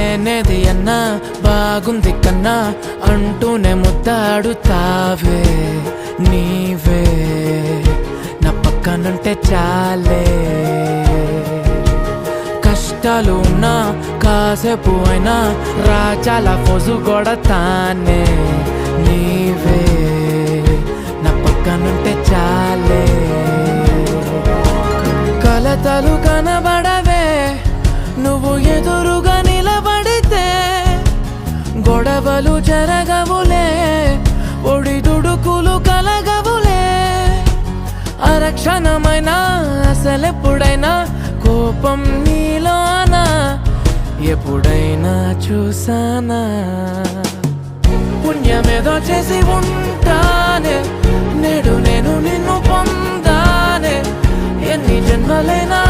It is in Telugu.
లేనేది అన్నా బాగుంది కన్నా అంటూనే ముద్దాడుతావే నీవే నా పక్కనుంటే చాలే కష్టాలు ఉన్నా కాసేపు అయినా రాజాల ఫోజు కొడతానే నీవే నా పక్కనుంటే చాలే కలతలు కనబడవే నువ్వు ఎదురుగా నిలబడితే గొడవలు జరగవులే ఒడిదుడుకులు కలగవులే అరక్షణమైనా అసలెప్పుడైనా కోపం నీలోనా ఎప్పుడైనా చూసానా పుణ్యమేదో చేసి ఉంటానే నేడు నేను నిన్ను పొందానే ఎన్ని జన్మలైనా